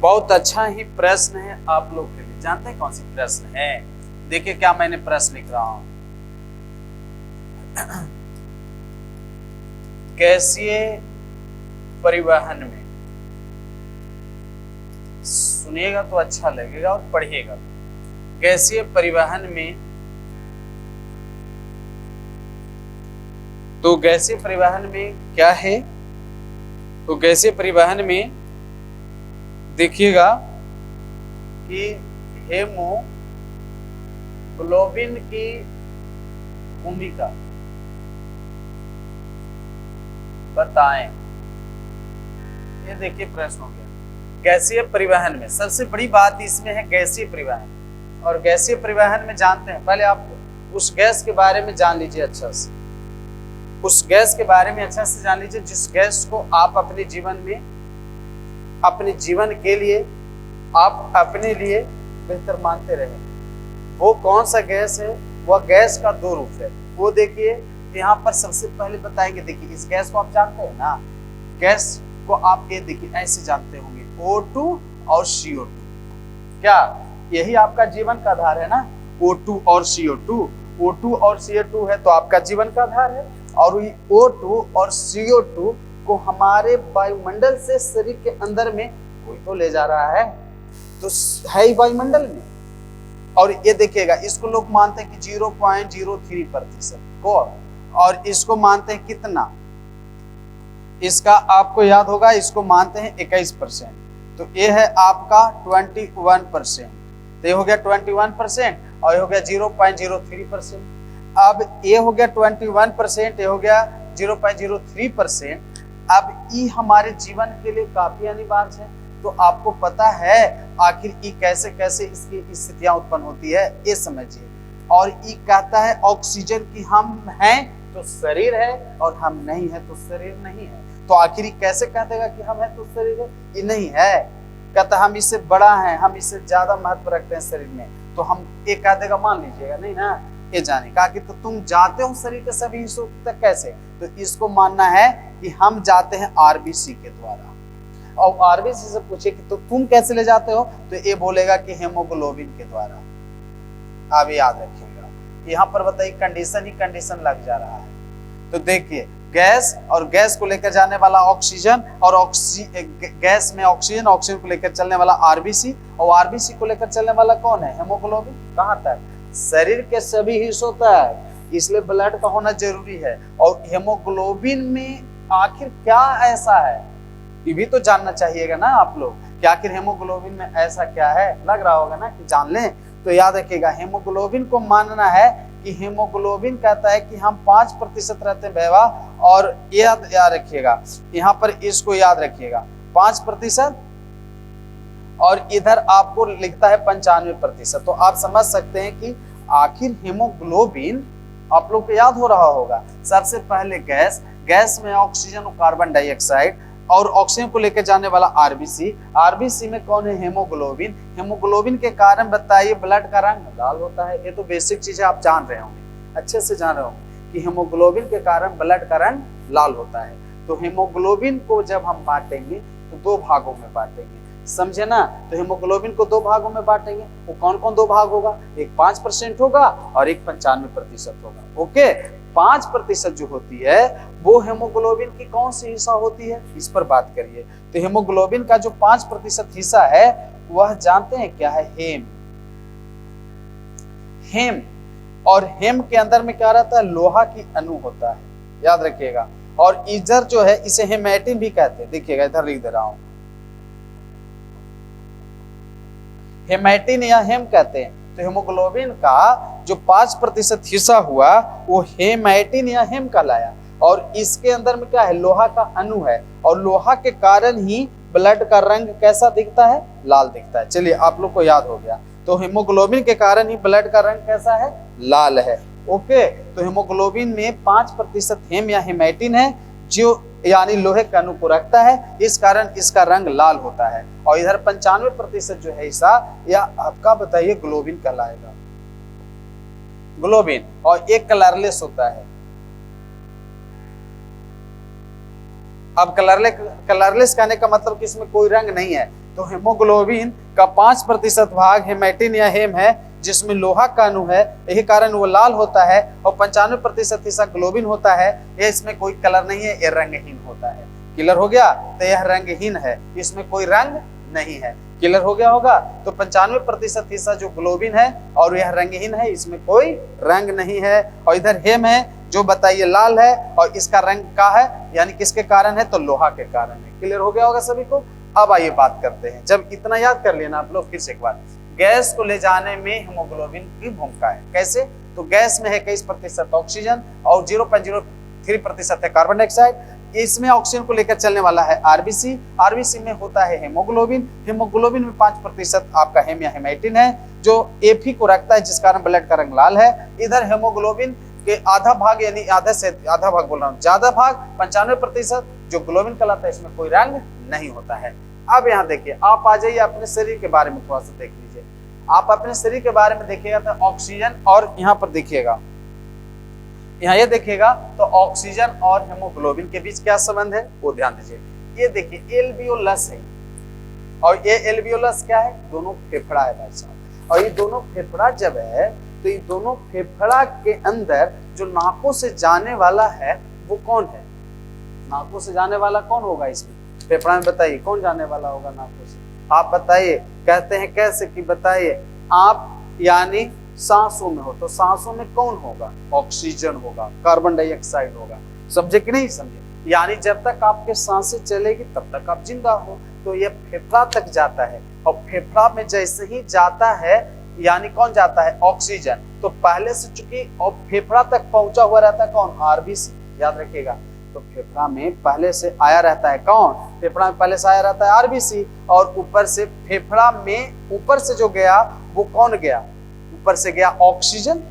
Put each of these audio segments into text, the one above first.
बहुत अच्छा ही प्रश्न है आप लोग के लिए। जानते हैं कौन सी प्रश्न है? देखिए क्या मैंने प्रश्न लिख रहा हूं। गैसीय परिवहन में, सुनिएगा तो अच्छा लगेगा और पढ़िएगा। गैसीय परिवहन में, तो गैसीय परिवहन में क्या है? तो गैसीय परिवहन में देखिएगा कि हेमोग्लोबिन की भूमिका बताएं। ये देखिए प्रश्न हो गया। गैसीय परिवहन में सबसे बड़ी बात इसमें है गैसीय परिवहन। और गैसीय परिवहन में जानते हैं, पहले आप उस गैस के बारे में जान लीजिए अच्छा से। उस गैस के बारे में अच्छा से जान लीजिए जिस गैस को आप अपने जीवन में, अपने जीवन के लिए, आप अपने लिए बेहतर मानते रहे। वो कौन सा गैस है? वह गैस का दो रूप है। वो देखिए यहाँ पर सबसे पहले बताएंगे। देखिए इस गैस को आप जानते हैं ना, गैस को आप ये देखिए ऐसे जानते होंगे, O2 और CO2। क्या यही आपका जीवन का आधार है ना? O2 और CO2, O2 और CO2 है तो आपका जीवन का आधार है। और ये O2 और CO2 को हमारे वायुमंडल से शरीर के अंदर में कोई तो ले जा रहा है, तो है ही वायुमंडल में। और ये देखिएगा इसको लोग मानते हैं कि 0.03% को, और इसको मानते हैं कितना? इसका आपको याद होगा, इसको मानते हैं 21%। तो ये है आपका 21%। तो ये हो गया 21% और ये हो गया 0.03%। अब ये हो गया 21%, ये हो गया 0.03%। अब ये हमारे जीवन के लिए काफी अनिवार्य है। तो आपको पता है आखिर ये कैसे कैसे इसकी स्थितियां उत्पन्न होती है, ये समझिए। और ये कहता है ऑक्सीजन की हम हैं तो शरीर है और हम नहीं है तो शरीर नहीं है। तो आखिर ये कैसे कह देगा कि हम हैं तो शरीर है? ये नहीं है। कहता हम इससे बड़ा हैं, हम इससे ज्यादा महत्व रखते हैं शरीर में, तो हम ये कह देगा, मान लीजिएगा नहीं ना, ये जाने कहा कि तो तुम जाते हो शरीर के सभी हिस्सों तक कैसे? तो इसको मानना है कि हम जाते हैं आरबीसी के द्वारा। और आरबीसी से पूछे कि तो तुम कैसे ले जाते हो, तो ये बोलेगा कि हेमोग्लोबिन के द्वारा। आप याद रखिएगा, यहाँ पर बताइए कंडीशन ही कंडीशन लग जा रहा है। तो देखिए गैस, और गैस को लेकर जाने वाला ऑक्सीजन, और गैस में ऑक्सीजन, ऑक्सीजन को लेकर चलने वाला आरबीसी, और आरबीसी को लेकर चलने वाला कौन है? हेमोग्लोबिन। कहाँ तक? शरीर के सभी हिस्सों तक। इसलिए ब्लड का होना जरूरी है। और हेमोग्लोबिन में आखिर क्या ऐसा है, ये भी तो जानना चाहिएगा ना आप लोग कि आखिर हेमोग्लोबिन में ऐसा क्या है। लग रहा होगा ना कि जान लें। तो याद रखिएगा हेमोग्लोबिन को मानना है कि हेमोग्लोबिन कहता है कि हम 5% रहते हैं भैया। और याद रखिएगा, यहाँ पर इसको याद रखिएगा 5%, और इधर आपको लिखता है 95%। तो आप समझ सकते हैं कि आखिर हेमोग्लोबिन आप लोग को याद हो रहा होगा। सबसे पहले गैस, गैस में ऑक्सीजन और कार्बन डाइऑक्साइड, और ऑक्सीजन को लेकर जाने वाला आरबीसी, आरबीसी में कौन है? हेमोग्लोबिन। हेमोग्लोबिन के कारण बताइए ब्लड का रंग लाल होता है। ये तो बेसिक चीजें आप जान रहे होंगे, अच्छे से जान रहे होंगे कि हेमोग्लोबिन के कारण ब्लड का रंग लाल होता है। तो हेमोग्लोबिन को जब हम बांटेंगे तो दो भागों में बांटेंगे, समझे ना? तो हेमोग्लोबिन को दो भागों में बांटेंगे। वो कौन कौन दो भाग होगा? एक 5% होगा और एक 95% होगा। ओके, 5% जो होती है वो हेमोग्लोबिन की कौन सी हिस्सा होती है, इस पर बात करिए। तो हेमोग्लोबिन का जो 5% हिस्सा है वह जानते हैं क्या है? हेम। हेम, और हेम के अंदर में क्या रहता है? लोहा की अणु होता है, याद रखिएगा। और इधर जो है इसे हेमेटिन भी कहते हैं। देखिएगा इधर लिख दे रहा हूं, हेमेटिन या हेम कहते हैं। तो हेमोग्लोबिन का जो 5% हिस्सा हुआ वो हेमेटिन या हेम कहलाया। और इसके अंदर में क्या है? लोहा का अणु है। और लोहा के कारण ही ब्लड का रंग कैसा दिखता है? लाल दिखता है। चलिए आप लोग को याद हो गया। तो हेमोग्लोबिन के कारण ही ब्लड का रंग कैसा है? लाल है। ओके, तो हेमोग्लोबिन में 5% हेम या हेमेटिन है जो यानी लोहे के अणु को रखता है, इस कारण इसका रंग लाल होता है। और इधर 95% जो है हिस्सा या आपका बताइए ग्लोबिन कहलाएगा। ग्लोबिन, और एक कलरलेस होता है। अब कलरलेस कहने का मतलब कि इसमें कोई रंग नहीं है। तो हेमोग्लोबिन का 5% भाग हेमेटिन या हेम है, जिसमें लोहा का अणु है, यही कारण वो लाल होता है। और 95% हिस्सा ग्लोबिन होता है। ये इसमें कोई कलर नहीं है, ये रंगहीन होता है। क्लियर हो गया? तो यह रंगहीन है, इसमें कोई रंग नहीं है। क्लियर हो गया होगा? तो 95% हिस्सा जो ग्लोबिन है और यह रंगहीन है, इसमें कोई रंग नहीं है। और इधर हेम है जो बताइए लाल है, और इसका रंग का है, यानी किसके कारण है? तो लोहा के कारण है। क्लियर हो गया होगा सभी को? अब आइए बात करते हैं। जब इतना याद कर लेना आप लोग, फिर से एक बार, गैस को ले जाने में हेमोग्लोबिन की भूमिका है। कैसे? तो गैस में है 21% ऑक्सीजन और 0.03% है कार्बन डाइऑक्साइड। इसमें ऑक्सीजन को लेकर चलने वाला है आरबीसी। आरबीसी में होता है हेमोग्लोबिन। हेमोग्लोबिन में 5% आपका हेम या हेमेटिन है, जो एफी को रखता है, जिस कारण ब्लड का रंग लाल है। इधर हेमोग्लोबिन के आधा भाग, यानी आधा से आधा भाग बोल रहा हूँ, ज्यादा भाग 95% जो ग्लोबिन कहलाता है, इसमें कोई रंग नहीं होता है। अब यहाँ देखिए, आप आ जाइए अपने शरीर के बारे में थोड़ा सा देख लीजिए। आप अपने शरीर के बारे में देखिएगा तो ऑक्सीजन, और यहाँ पर देखिएगा, यहाँ ये देखिएगा तो ऑक्सीजन और हेमोग्लोबिन के बीच क्या संबंध है वो ध्यान दीजिए। ये देखिए एल्वियोलस है, और ये एल्वियोलस क्या है? दोनों फेफड़ा है भाई साहब। और ये दोनों फेफड़ा जब है तो ये दोनों फेफड़ा के अंदर जो नाकों से जाने वाला है वो कौन है? नाकों से जाने वाला कौन होगा इसमें? फेफड़ा में बताइए कौन जाने वाला होगा नाकों से? आप बताइए। कहते हैं कैसे कि बताइए आप, यानी सांसों में हो तो सांसों में कौन होगा? ऑक्सीजन होगा, कार्बन डाइऑक्साइड होगा। समझे कि नहीं समझे? यानी जब तक आपके सांसें चलेगी तब तक आप जिंदा हो। तो ये फेफड़ा तक जाता है, और फेफड़ा में जैसे ही जाता है, यानी कौन जाता है? ऑक्सीजन। तो पहले से चूंकि और फेफड़ा तक पहुंचा हुआ रहता है कौन? आरबीसी। याद रखिएगा, तो फेफड़ा में पहले से आया रहता है कौन? फेफड़ा में पहले से आया रहता है आरबीसी, और ऊपर से फेफड़ा में ऊपर से जो गया वो कौन गया? ऊपर से गया ऑक्सीजन।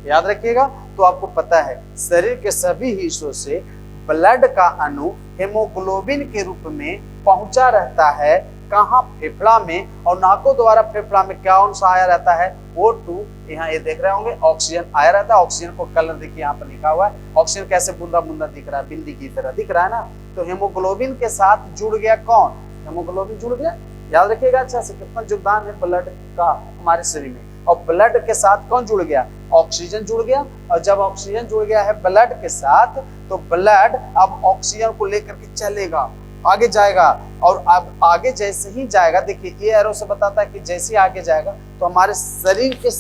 याद रखिएगा। तो आपको पता है शरीर के सभी हिस्सों से ब्लड का अणु हेमोग्लोबिन के रूप में पहुंचा रहता है, कहाँ? फेफड़ा में। और नाकों द्वारा फेफड़ा में कौन सा आया रहता है? O2। यहाँ ये देख रहे होंगे ऑक्सीजन आया रहता है। ऑक्सीजन को कलर देखिए यहाँ पर लिखा हुआ है। ऑक्सीजन कैसे बूंदा बूंदा दिख रहा है, बिंदी की तरह दिख रहा है ना। तो हेमोग्लोबिन के साथ जुड़ गया कौन? हेमोग्लोबिन जुड़ गया। याद रखिएगा अच्छा से, कितना योगदान है ब्लड का हमारे शरीर में। और ब्लड के साथ कौन जुड़ गया? ऑक्सीजन जुड़ गया। और जब ऑक्सीजन जुड़ गया है ब्लड के साथ, तो ब्लड अब ऑक्सीजन को लेकर के चलेगा, आगे जाएगा। और अब आगे जैसे ही जाएगा, देखिए ये एरो से बताता है कि जैसे ही आगे जाएगा तो हमारे शरीर के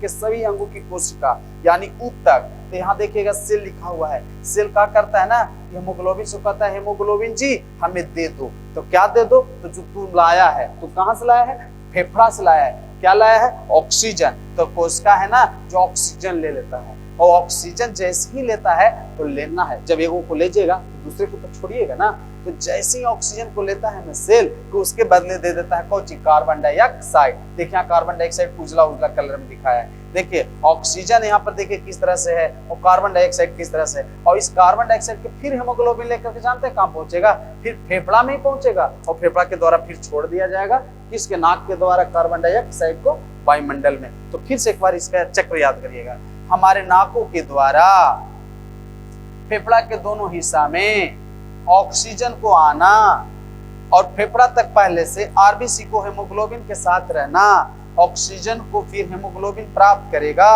सभी अंगों की कोशिका, यानी ऊतक। तो यहाँ देखिएगा सेल लिखा हुआ है। सेल क्या करता है ना, हेमोग्लोबिन से कहता है हेमोग्लोबिन जी हमें दे दो। तो क्या दे दो? तो जो तू लाया है, तो कहाँ से लाया है? फेफड़ा से लाया है। क्या लाया है? ऑक्सीजन। तो कोशिका है ना जो ऑक्सीजन ले लेता है, और ऑक्सीजन जैसे ही लेता है तो लेना है, जब एगो को ले जाएगा तो दूसरे को तो छोड़िएगा ना। तो जैसे ही ऑक्सीजन को लेता है ना सेल, तो उसके बदले दे देता है कौन सी? Carbon dioxide. देखिए यहाँ कार्बन डाइऑक्साइड उजला उजला कलर में दिखाया है। देखिए ऑक्सीजन यहाँ पर देखिए किस तरह से है, और कार्बन डाइऑक्साइड किस तरह से है। और इस कार्बन डाइऑक्साइड के फिर हेमोग्लोबिन लेकर के जानते हैं कहाँ पहुंचेगा? फिर फेफड़ा में ही पहुंचेगा, और फेफड़ा के द्वारा फिर छोड़ दिया जाएगा किसके? नाक के द्वारा कार्बन डाइऑक्साइड को वायुमंडल में। तो फिर से एक बार इसका चक्र याद करिएगा। हमारे नाकों के द्वारा फेफड़ा के दोनों हिस्सा में ऑक्सीजन को आना, और फेफड़ा तक पहले से आरबीसी को हेमोग्लोबिन के साथ रहना। ऑक्सीजन को फिर हेमोग्लोबिन प्राप्त करेगा,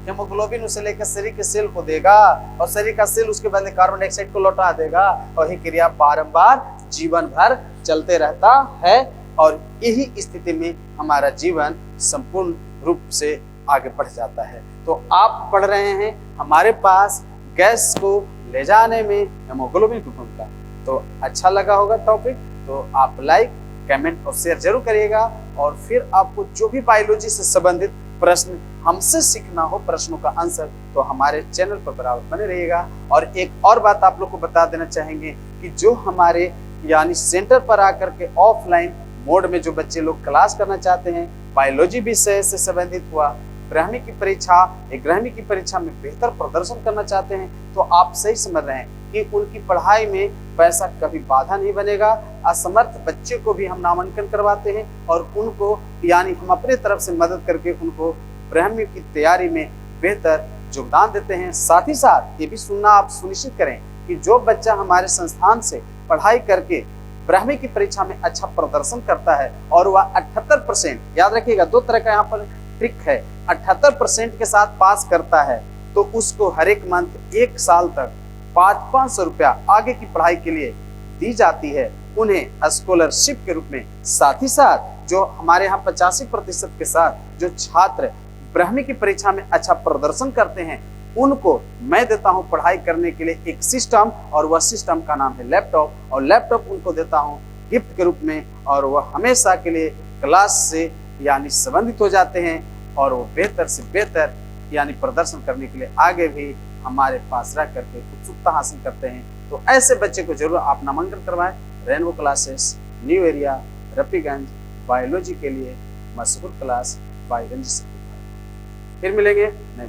हेमोग्लोबिन उसे लेकर शरीर के सेल को देगा, और शरीर का सेल उसके बदले कार्बन डाइऑक्साइड को लौटा देगा। और यही क्रिया बारंबार जीवन भर चलते रहता है, और यही स्थिति में हमारा जीवन संपूर्ण रूप से आगे बढ़ जाता है। तो आप पढ़ रहे हैं हमारे पास गैस को ले जाने में हेमोग्लोबिन की भूमिका। तो अच्छा लगा होगा टॉपिक, तो आप लाइक, कमेंट और शेयर जरूर करिएगा। और फिर आपको जो भी बायोलॉजी से संबंधित प्रश्न हमसे सीखना हो, प्रश्नों का आंसर, तो हमारे चैनल पर बराबर बने रहिएगा। और एक और बात आप लोग को बता देना चाहेंगे कि जो हमारे यानी सेंटर पर आकर के ऑफलाइन मोड में जो बच्चे लोग क्लास करना चाहते हैं, बायोलॉजी विषय से संबंधित हुआ, 11वीं की परीक्षा में बेहतर प्रदर्शन करना चाहते हैं, तो आप सही समझ रहे हैं कि उनकी पढ़ाई में पैसा कभी बाधा नहीं बनेगा। असमर्थ बच्चे को भी हम नामांकन करवाते हैं, और उनको यानी हम अपने तरफ से मदद करके उनको 12वीं की तैयारी में बेहतर योगदान देते हैं। साथ ही साथ ये भी सुनना आप सुनिश्चित करें कि जो बच्चा हमारे संस्थान से पढ़ाई करके ब्राह्मी की परीक्षा में अच्छा प्रदर्शन करता है और वह 78%, याद रखिएगा 2 तरह का यहाँ पर ट्रिक है, 78% के साथ पास करता है तो उसको हर एक मंथ 1 साल तक 500 रुपया आगे की पढ़ाई के लिए दी जाती है, उन्हें स्कॉलरशिप के रूप में। साथ ही साथ जो हमारे यहाँ 85% के साथ जो छात्र ब्राह्मी की परीक्षा में अच्छा प्रदर्शन करते हैं उनको मैं देता हूं पढ़ाई करने के लिए एक सिस्टम, और वह सिस्टम का नाम है लैपटॉप, और लैपटॉप उनको देता हूं गिफ्ट के रूप में, और वह हमेशा के लिए क्लास से यानी संबंधित हो जाते हैं और वो बेहतर से बेहतर यानी प्रदर्शन करने के लिए आगे भी हमारे पास रह करके उत्सुकता हासिल करते हैं। तो ऐसे बच्चे को जरूर आप नामांकन करवाएं। Rainbow classes, new area, Rafiganj, biology के लिए मशहूर क्लास बाय रंजित। फिर मिलेंगे नए